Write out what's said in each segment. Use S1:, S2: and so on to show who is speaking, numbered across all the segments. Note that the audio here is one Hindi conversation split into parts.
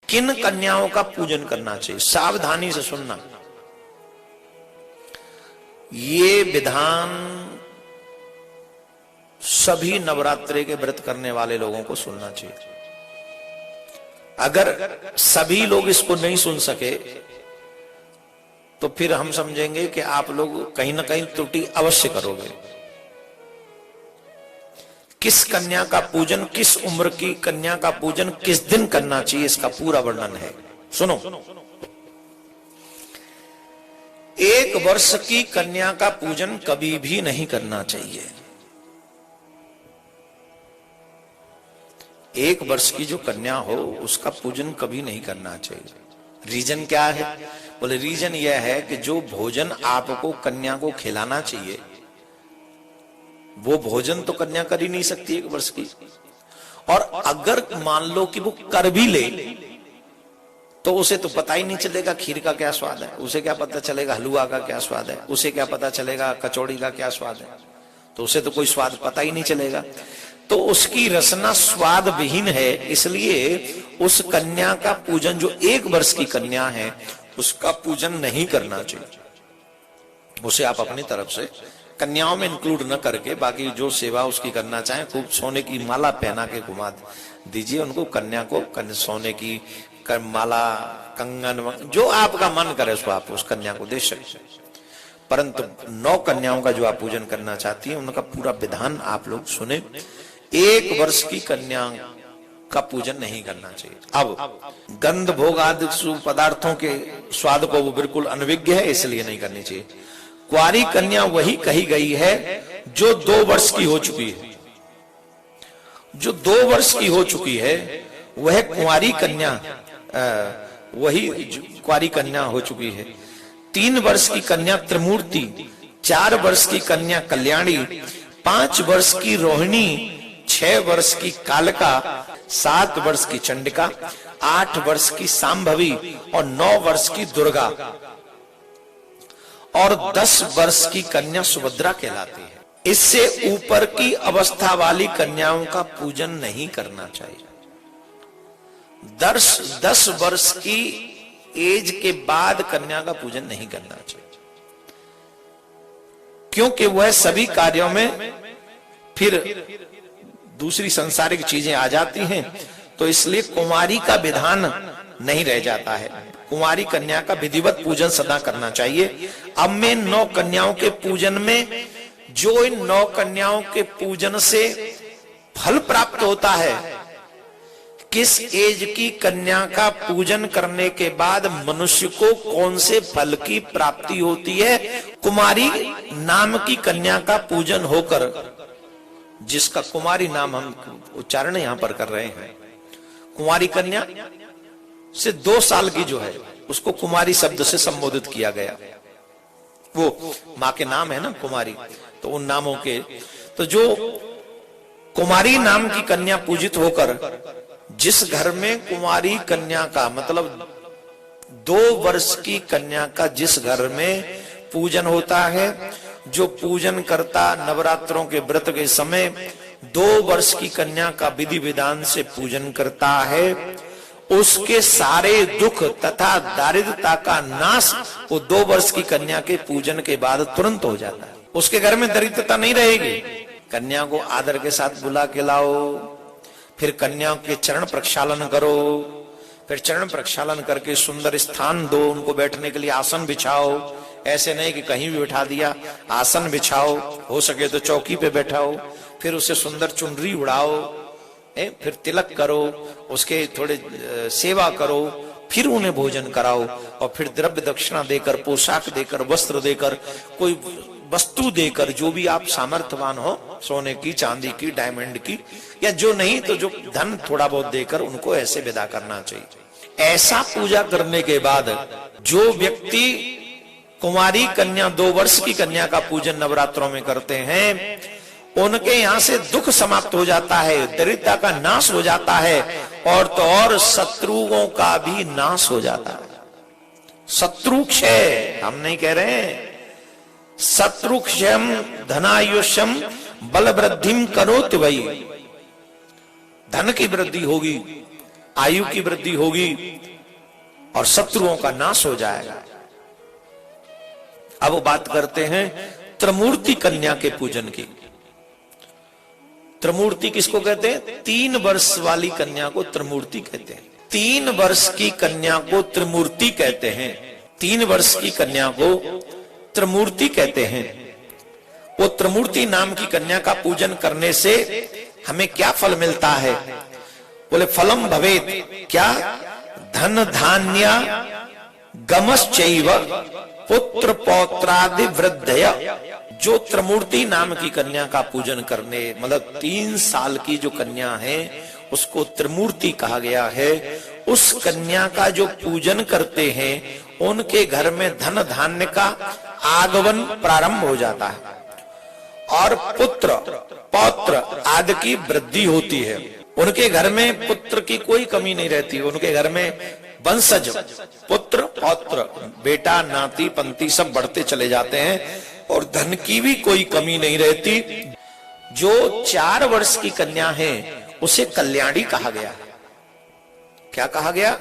S1: किन कन्याओं का पूजन करना चाहिए, सावधानी से सुनना। ये विधान सभी नवरात्रि के व्रत करने वाले लोगों को सुनना चाहिए। अगर सभी लोग इसको नहीं सुन सके तो फिर हम समझेंगे कि आप लोग कहीं ना कहीं त्रुटि अवश्य करोगे। किस कन्या का पूजन, किस उम्र की कन्या का पूजन किस दिन करना चाहिए, इसका पूरा वर्णन है। सुनो, 1 वर्ष की कन्या का पूजन कभी भी नहीं करना चाहिए। 1 वर्ष की जो कन्या हो उसका पूजन कभी नहीं करना चाहिए। रीजन क्या है? बोले रीजन यह है कि जो भोजन आपको कन्या को खिलाना चाहिए वो भोजन तो कन्या कर ही नहीं सकती 1 वर्ष की। और अगर मान लो कि वो कर भी ले तो उसे तो पता ही नहीं चलेगा खीर का क्या स्वाद है, उसे क्या पता चलेगा हलवा का क्या स्वाद है, उसे क्या पता चलेगा कचौड़ी का क्या स्वाद है, तो उसे तो कोई स्वाद पता ही नहीं चलेगा। तो उसकी रसना स्वाद विहीन है, इसलिए उस कन्या का पूजन, जो 1 वर्ष की कन्या है उसका पूजन नहीं करना चाहिए। उसे आप अपनी तरफ से कन्याओं में इंक्लूड न करके बाकी जो सेवा उसकी करना चाहे, खूब सोने की माला पहना के घुमा दीजिए उनको, कन्या को सोने की माला, कंगन, जो आपका मन करे उसको आप उस कन्या को दे सकते। परंतु 9 कन्याओं का जो आप पूजन करना चाहती हैं उनका पूरा विधान आप लोग सुने। 1 वर्ष की कन्या का पूजन नहीं करना चाहिए। अब गंध भोग आदि पदार्थों के स्वाद को वो बिल्कुल अनविज्ञ है, इसलिए नहीं करनी चाहिए। कुंवारी कन्या वही कही गई है जो 2 वर्ष की हो चुकी है। जो 2 वर्ष की हो चुकी है वह कुंवारी कन्या, वही कुंवारी कन्या हो चुकी है। 3 वर्ष की कन्या त्रिमूर्ति, 4 वर्ष की कन्या कल्याणी, 5 वर्ष की रोहिणी, 6 वर्ष की कालका, 7 वर्ष की चंडिका, 8 वर्ष की सांभवी और 9 वर्ष की दुर्गा और 10 वर्ष की कन्या सुभद्रा कहलाती है। इससे ऊपर की अवस्था वाली कन्याओं का पूजन नहीं करना चाहिए। 10 वर्ष की एज के बाद कन्या का पूजन नहीं करना चाहिए, क्योंकि वह सभी कार्यों में फिर दूसरी सांसारिक चीजें आ जाती हैं, तो इसलिए कुंवारी का विधान नहीं रह जाता है। कुंवारी कन्या का विधिवत पूजन सदा करना चाहिए। अब मैं 9 कन्याओं के पूजन में, जो इन 9 कन्याओं के पूजन से फल प्राप्त होता है, किस एज की कन्या का पूजन करने के बाद मनुष्य को कौन से फल की प्राप्ति होती है, कुमारी नाम की कन्या का पूजन होकर, जिसका कुमारी नाम हम उच्चारण यहां पर कर रहे हैं, कुमारी कन्या से 2 साल की जो है उसको कुमारी शब्द से संबोधित किया गया। वो मां के नाम है ना कुमारी, तो उन नामों के, तो जो कुमारी नाम की कन्या पूजित होकर, जिस घर में कुमारी कन्या का मतलब 2 वर्ष की कन्या का जिस घर में पूजन होता है, जो पूजन करता नवरात्रों के व्रत के समय 2 वर्ष की कन्या का विधि विधान से पूजन करता है, उसके सारे दुख तथा दारिद्रता का नाश वो 2 वर्ष की कन्या के पूजन के बाद तुरंत हो जाता है। उसके घर में दरिद्रता नहीं रहेगी। कन्या को आदर के साथ बुला के लाओ, फिर कन्या के चरण प्रक्षालन करो, फिर चरण प्रक्षालन करके सुंदर स्थान दो, उनको बैठने के लिए आसन बिछाओ। ऐसे नहीं कि कहीं भी बिठा दिया, आसन बिछाओ, हो सके तो चौकी पे बैठाओ, फिर उसे सुंदर चुनरी उड़ाओ, फिर तिलक करो, उसके थोड़े सेवा करो, फिर उन्हें भोजन कराओ और फिर द्रव्य दक्षिणा देकर, पोशाक देकर, वस्त्र देकर, कोई वस्तु देकर, जो भी आप सामर्थ्यवान हो, सोने की, चांदी की, डायमंड की, या जो नहीं तो जो धन थोड़ा बहुत देकर उनको ऐसे विदा करना चाहिए। ऐसा पूजा करने के बाद जो व्यक्ति कुमारी कन्या 2 वर्ष की कन्या का पूजन नवरात्रों में करते हैं, उनके यहां से दुख समाप्त हो जाता है, दरिद्रता का नाश हो जाता है, और तो और शत्रुओं का भी नाश हो जाता है। शत्रु क्षय हम नहीं कह रहे हैं, शत्रु क्षयम धनायुष्यम बल वृद्धिम करोति वही। धन की वृद्धि होगी, आयु की वृद्धि होगी और शत्रुओं का नाश हो जाएगा। अब बात करते हैं त्रिमूर्ति कन्या के पूजन की। त्रिमूर्ति किसको कहते हैं? 3 वर्ष वाली कन्या को त्रिमूर्ति कहते हैं। 3 वर्ष की कन्या को त्रिमूर्ति कहते हैं। 3 वर्ष की कन्या को त्रिमूर्ति कहते हैं। वो त्रिमूर्ति नाम की कन्या का पूजन करने से हमें क्या फल मिलता है? बोले फलम भवेत, क्या? धन धान्य गमश्चैव पुत्र पौत्रादि वृद्धय। जो त्रिमूर्ति नाम की कन्या का पूजन करने, मतलब 3 साल की जो कन्या है उसको त्रिमूर्ति कहा गया है। उस कन्या का जो पूजन करते हैं उनके घर में धन धान्य का आगमन प्रारंभ हो जाता है और पुत्र पौत्र आदि की वृद्धि होती है। उनके घर में पुत्र की कोई कमी नहीं रहती। उनके घर में वंशज पुत्र पौत्र बेटा नाती पंती सब बढ़ते चले जाते हैं और धन की भी कोई कमी नहीं रहती। जो 4 वर्ष की कन्या है उसे कल्याणी कहा गया। क्या कहा गया?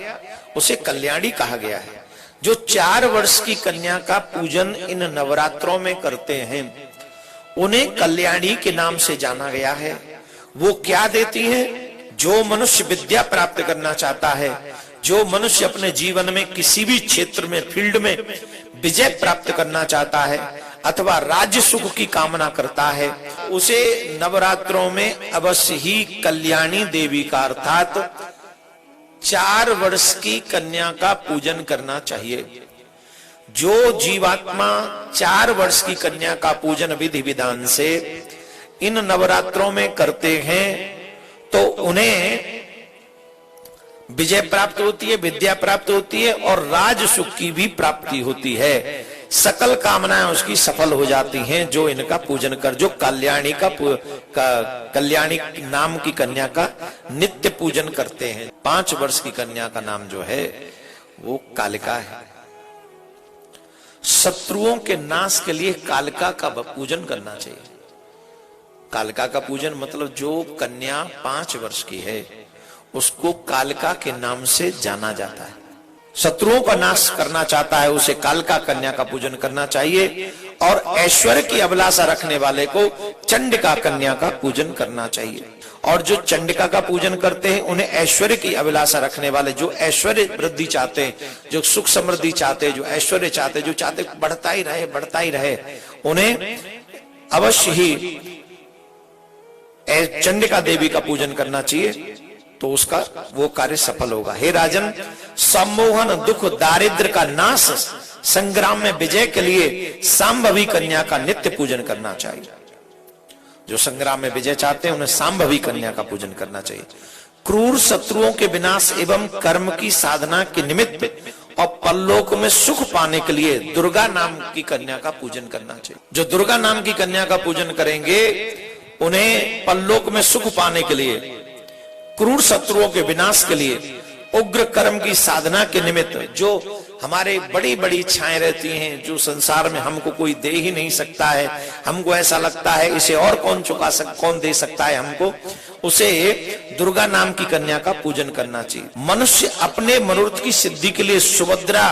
S1: उसे कल्याणी कहा गया है। जो 4 वर्ष की कन्या का पूजन इन नवरात्रों में करते हैं उन्हें कल्याणी के नाम से जाना गया है। वो क्या देती है? जो मनुष्य विद्या प्राप्त करना चाहता है, जो मनुष्य अपने जीवन में किसी भी क्षेत्र में फील्ड में विजय प्राप्त करना चाहता है अथवा राज्य सुख की कामना करता है, उसे नवरात्रों में अवश्य ही कल्याणी देवी का अर्थात 4 वर्ष की कन्या का पूजन करना चाहिए। जो जीवात्मा 4 वर्ष की कन्या का पूजन विधि विधान से इन नवरात्रों में करते हैं तो उन्हें विजय प्राप्त होती है, विद्या प्राप्त होती है और राज सुख की भी प्राप्ति होती है। सकल कामनाएं उसकी सफल हो जाती हैं जो इनका पूजन कर, जो कल्याणी कल्याणी नाम की कन्या का नित्य पूजन करते हैं। 5 वर्ष की कन्या का नाम जो है वो कालिका है। शत्रुओं के नाश के लिए कालिका का पूजन करना चाहिए। कालिका का पूजन मतलब जो कन्या 5 वर्ष की है उसको कालिका के नाम से जाना जाता है। शत्रुओं का नाश करना चाहता है उसे कालिका कन्या का पूजन करना चाहिए। और ऐश्वर्य की अभिलाषा रखने वाले को चंडिका कन्या का पूजन करना चाहिए। और जो चंडिका का पूजन करते हैं उन्हें ऐश्वर्य की अभिलाषा रखने वाले, जो ऐश्वर्य वृद्धि चाहते हैं, जो सुख समृद्धि चाहते हैं, जो ऐश्वर्य चाहते हैं, जो चाहते बढ़ता ही रहे, उन्हें अवश्य ही चंडिका देवी का पूजन करना चाहिए तो उसका वो कार्य सफल होगा। हे राजन, सम्मोहन दुख दारिद्र का नाश संग्राम में विजय के लिए सांभवी कन्या का नित्य पूजन करना चाहिए। जो संग्राम में विजय चाहते हैं उन्हें सांभवी कन्या का पूजन करना चाहिए। क्रूर शत्रुओं के विनाश एवं कर्म की साधना के निमित्त और परलोक में सुख पाने के लिए दुर्गा नाम की कन्या का पूजन करना चाहिए। जो दुर्गा नाम की कन्या का पूजन करेंगे उन्हें परलोक में सुख पाने के लिए, क्रूर शत्रुओं के विनाश के लिए, उग्र कर्म की साधना के निमित्त, जो हमारे बड़ी बड़ी इच्छाएं रहती हैं, जो संसार में हमको कोई दे ही नहीं सकता है, हमको ऐसा लगता है इसे और कौन दे सकता है हमको, उसे दुर्गा नाम की कन्या का पूजन करना चाहिए। मनुष्य अपने मनोरथ की सिद्धि के लिए सुभद्रा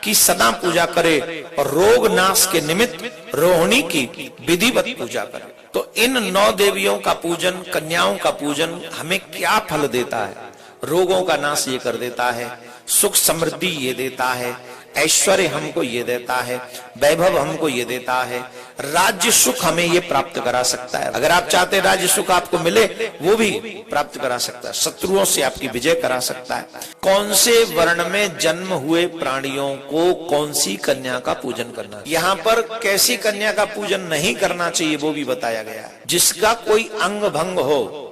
S1: की सदा पूजा करे और रोग नाश के निमित्त रोहिणी की विधिवत पूजा करे। तो इन 9 देवियों का पूजन, कन्याओं का पूजन हमें क्या फल देता है? रोगों का नाश ये कर देता है, सुख समृद्धि ये देता है, ऐश्वर्य हमको ये देता है, वैभव हमको ये देता है, राज्य सुख हमें ये प्राप्त करा सकता है। अगर आप चाहते राज्य सुख आपको मिले वो भी प्राप्त करा सकता है, शत्रुओं से आपकी विजय करा सकता है। कौन से वर्ण में जन्म हुए प्राणियों को कौन सी कन्या का पूजन करना, यहाँ पर कैसी कन्या का पूजन नहीं करना चाहिए वो भी बताया गया है। जिसका कोई अंग भंग हो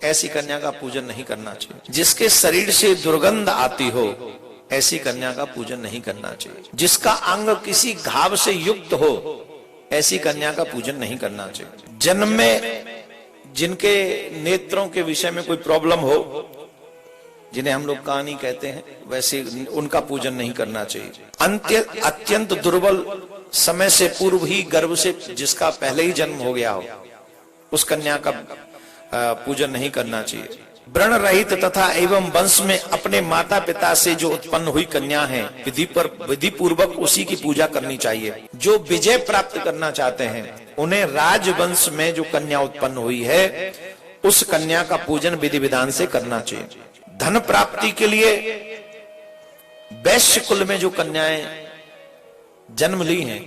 S1: ऐसी कन्या का पूजन नहीं करना चाहिए। जिसके शरीर से दुर्गंध आती हो ऐसी कन्या का पूजन नहीं करना चाहिए। जिसका अंग किसी घाव से युक्त हो ऐसी कन्या का पूजन नहीं करना चाहिए। जन्म में जिनके नेत्रों के विषय में कोई प्रॉब्लम हो, जिन्हें हम लोग कहानी कहते हैं, वैसे उनका पूजन नहीं करना चाहिए। अत्यंत दुर्बल समय से पूर्व ही गर्भ से जिसका पहले ही जन्म हो गया हो उस कन्या का पूजन नहीं करना चाहिए। व्रण रहित तथा एवं वंश में अपने माता पिता से जो उत्पन्न हुई कन्या है, विधि पूर्वक उसी की पूजा करनी चाहिए। जो विजय प्राप्त करना चाहते हैं उन्हें राजवंश में जो कन्या उत्पन्न हुई है उस कन्या का पूजन विधि विधान से करना चाहिए। धन प्राप्ति के लिए वैश्य कुल में जो कन्याएं जन्म ली हैं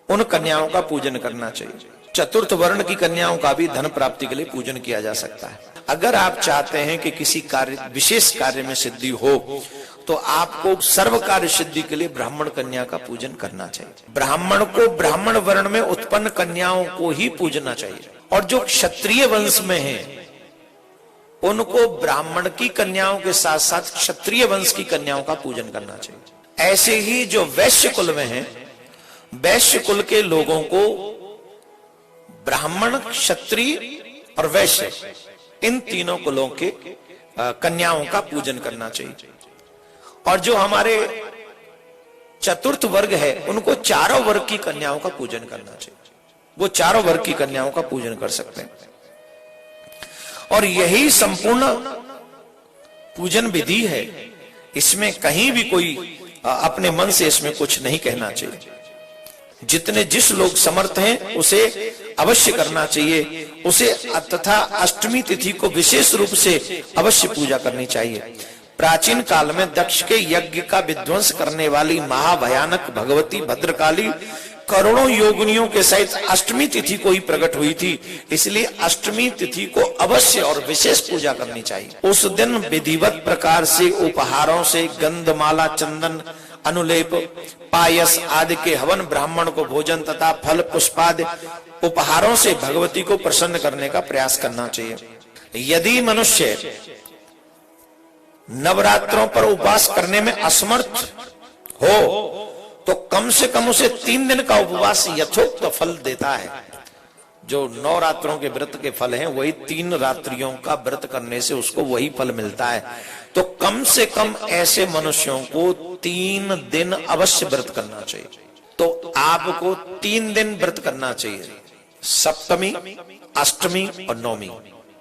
S1: उन कन्याओं का पूजन करना चाहिए। चतुर्थ वर्ण की कन्याओं का भी धन प्राप्ति के लिए पूजन किया जा सकता है। अगर आप चाहते हैं कि किसी कार्य विशेष कार्य में सिद्धि हो तो आपको सर्व कार्य सिद्धि के लिए ब्राह्मण कन्या का पूजन करना चाहिए। ब्राह्मण को ब्राह्मण वर्ण में उत्पन्न कन्याओं को ही पूजना चाहिए और जो क्षत्रिय वंश में है उनको ब्राह्मण की कन्याओं के साथ साथ क्षत्रिय वंश की कन्याओं का पूजन करना चाहिए। ऐसे ही जो वैश्य कुल में है, वैश्य कुल के लोगों को ब्राह्मण, क्षत्रिय और वैश्य इन तीनों कुलों के कन्याओं का पूजन करना चाहिए। और जो हमारे चतुर्थ वर्ग है उनको चारों वर्ग की कन्याओं का पूजन करना चाहिए। वो चारों वर्ग की कन्याओं का पूजन कर सकते हैं और यही संपूर्ण पूजन विधि है। इसमें कहीं भी कोई अपने मन से इसमें कुछ नहीं कहना चाहिए। जितने जिस लोग समर्थ हैं उसे अवश्य करना चाहिए। उसे तथा अष्टमी तिथि को विशेष रूप से अवश्य पूजा करनी चाहिए। प्राचीन काल में दक्ष के यज्ञ का विध्वंस करने वाली महाभयानक भगवती भद्रकाली करोड़ों योगिनियों के सहित अष्टमी तिथि को ही प्रकट हुई थी। इसलिए अष्टमी तिथि को अवश्य और विशेष पूजा करनी चाहिए। उस दिन विधिवत प्रकार से उपहारों से गंधमाला, चंदन, अनुलेप, पायस आदि के हवन, ब्राह्मण को भोजन तथा फल पुष्पादि उपहारों से भगवती को प्रसन्न करने का प्रयास करना चाहिए। यदि मनुष्य नवरात्रों पर उपवास करने में असमर्थ हो तो कम से कम उसे 3 दिन का उपवास यथोक्त फल देता है। जो 9 रात्रों के व्रत के फल हैं वही 3 रात्रियों का व्रत करने से उसको वही फल मिलता है। तो कम से कम ऐसे मनुष्यों को 3 दिन अवश्य व्रत करना चाहिए। तो आपको 3 दिन व्रत करना चाहिए, सप्तमी, अष्टमी और नवमी।